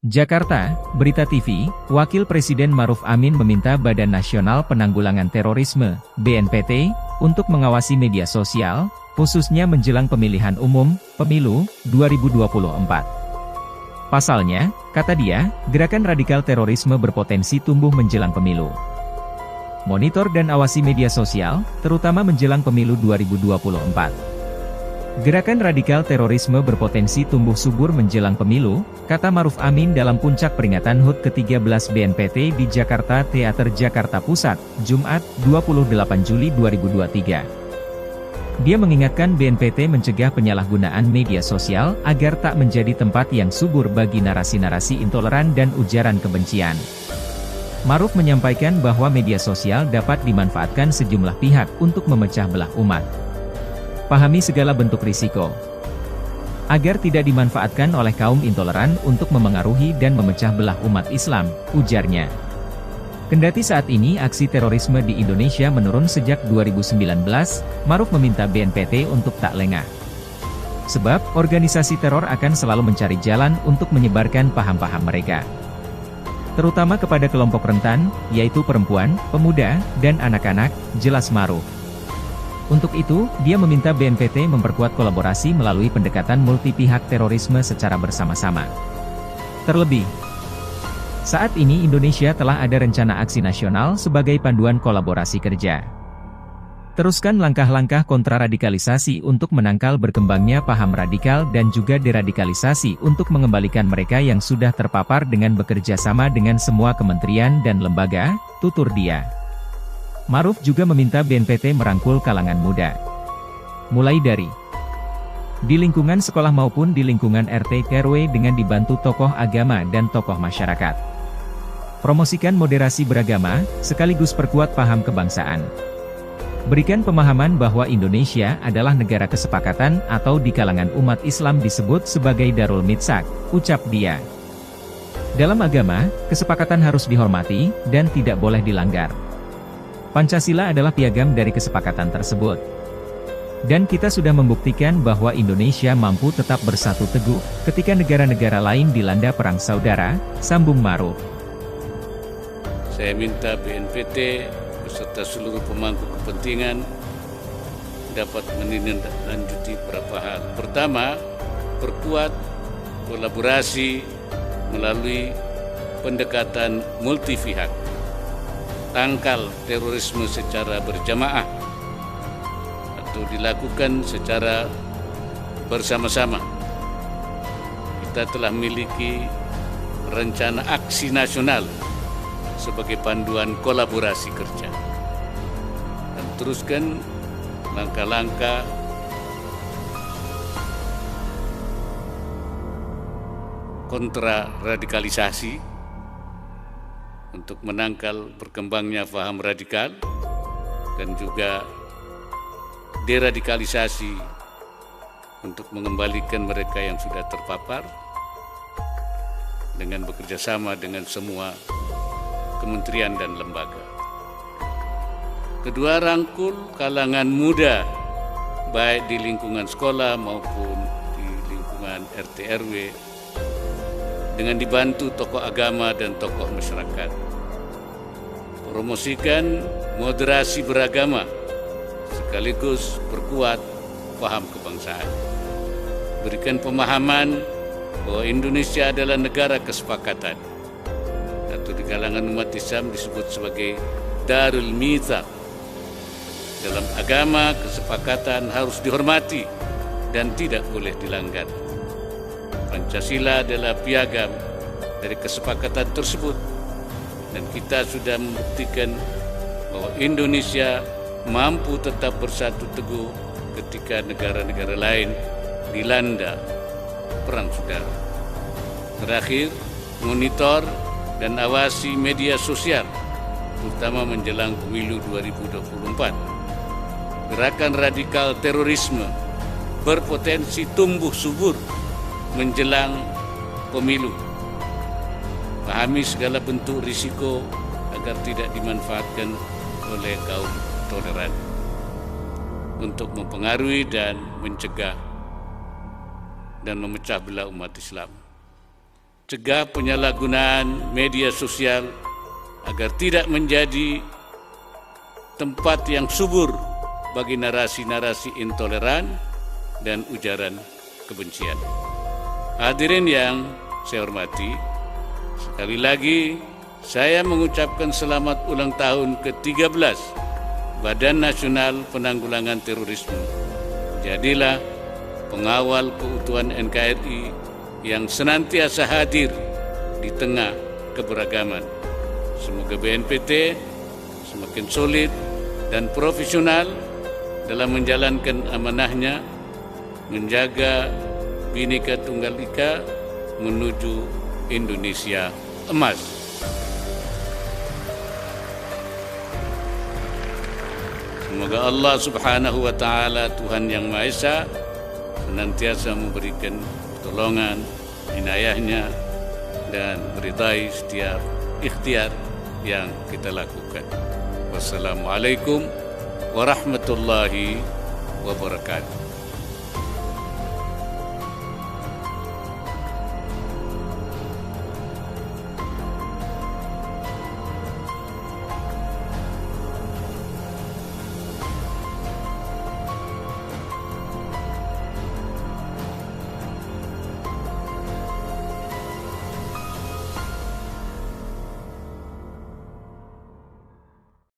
Jakarta, Berita TV, Wakil Presiden Maruf Amin meminta Badan Nasional Penanggulangan Terorisme, BNPT, untuk mengawasi media sosial, khususnya menjelang pemilihan umum, Pemilu, 2024. Pasalnya, kata dia, gerakan radikal terorisme berpotensi tumbuh menjelang pemilu. Monitor dan awasi media sosial, terutama menjelang pemilu 2024. Gerakan radikal terorisme berpotensi tumbuh subur menjelang pemilu, kata Maruf Amin dalam puncak peringatan HUT ke-13 BNPT di Jakarta Teater Jakarta Pusat, Jumat, 28 Juli 2023. Dia mengingatkan BNPT mencegah penyalahgunaan media sosial agar tak menjadi tempat yang subur bagi narasi-narasi intoleran dan ujaran kebencian. Maruf menyampaikan bahwa media sosial dapat dimanfaatkan sejumlah pihak untuk memecah belah umat. Pahami segala bentuk risiko, agar tidak dimanfaatkan oleh kaum intoleran untuk memengaruhi dan memecah belah umat Islam, ujarnya. Kendati saat ini aksi terorisme di Indonesia menurun sejak 2019, Maruf meminta BNPT untuk tak lengah. Sebab, organisasi teror akan selalu mencari jalan untuk menyebarkan paham-paham mereka. Terutama kepada kelompok rentan, yaitu perempuan, pemuda, dan anak-anak, jelas Maruf. Untuk itu, dia meminta BNPT memperkuat kolaborasi melalui pendekatan multi-pihak terorisme secara bersama-sama. Terlebih, saat ini Indonesia telah ada rencana aksi nasional sebagai panduan kolaborasi kerja. Teruskan langkah-langkah kontraradikalisasi untuk menangkal berkembangnya paham radikal dan juga deradikalisasi untuk mengembalikan mereka yang sudah terpapar dengan bekerja sama dengan semua kementerian dan lembaga, tutur dia. Maruf juga meminta BNPT merangkul kalangan muda. Mulai dari di lingkungan sekolah maupun di lingkungan RT RW dengan dibantu tokoh agama dan tokoh masyarakat. Promosikan moderasi beragama, sekaligus perkuat paham kebangsaan. Berikan pemahaman bahwa Indonesia adalah negara kesepakatan atau di kalangan umat Islam disebut sebagai Darul Mitsak, ucap dia. Dalam agama, kesepakatan harus dihormati, dan tidak boleh dilanggar. Pancasila adalah piagam dari kesepakatan tersebut. Dan kita sudah membuktikan bahwa Indonesia mampu tetap bersatu teguh, ketika negara-negara lain dilanda perang saudara, sambung Maruf. Saya minta BNPT beserta seluruh pemangku kepentingan dapat menindaklanjuti beberapa hal. Pertama, perkuat kolaborasi melalui pendekatan multi-pihak. Tangkal terorisme secara berjamaah atau dilakukan secara bersama-sama. Kita telah memiliki rencana aksi nasional sebagai panduan kolaborasi kerja. Dan teruskan langkah-langkah kontra radikalisasi untuk menangkal berkembangnya paham radikal dan juga deradikalisasi untuk mengembalikan mereka yang sudah terpapar dengan bekerja sama dengan semua kementerian dan lembaga. Kedua, rangkul kalangan muda baik di lingkungan sekolah maupun di lingkungan RT RW dengan dibantu tokoh agama dan tokoh masyarakat. Promosikan moderasi beragama, sekaligus perkuat paham kebangsaan. Berikan pemahaman bahwa Indonesia adalah negara kesepakatan, atau di kalangan umat Islam disebut sebagai Darul Mitsak. Dalam agama, kesepakatan harus dihormati dan tidak boleh dilanggar. Pancasila adalah piagam dari kesepakatan tersebut, dan kita sudah membuktikan bahwa Indonesia mampu tetap bersatu teguh ketika negara-negara lain dilanda perang saudara. Terakhir, monitor dan awasi media sosial, terutama menjelang pemilu 2024. Gerakan radikal terorisme berpotensi tumbuh subur menjelang pemilu. Pahami segala bentuk risiko agar tidak dimanfaatkan oleh kaum toleran untuk mempengaruhi dan mencegah dan memecah belah umat Islam. cegah penyalahgunaan media sosial agar tidak menjadi tempat yang subur bagi narasi-narasi intoleran dan ujaran kebencian. Hadirin yang saya hormati, sekali lagi saya mengucapkan selamat ulang tahun ke-13 Badan Nasional Penanggulangan Terorisme. Jadilah pengawal keutuhan NKRI yang senantiasa hadir di tengah keberagaman. Semoga BNPT semakin solid dan profesional dalam menjalankan amanahnya menjaga Bhinneka Tunggal Ika menuju Indonesia emas. Semoga Allah Subhanahu wa Ta'ala, Tuhan Yang Maha Esa, senantiasa memberikan pertolongan, inayahnya, dan meridai setiap ikhtiar yang kita lakukan. Wassalamualaikum warahmatullahi wabarakatuh.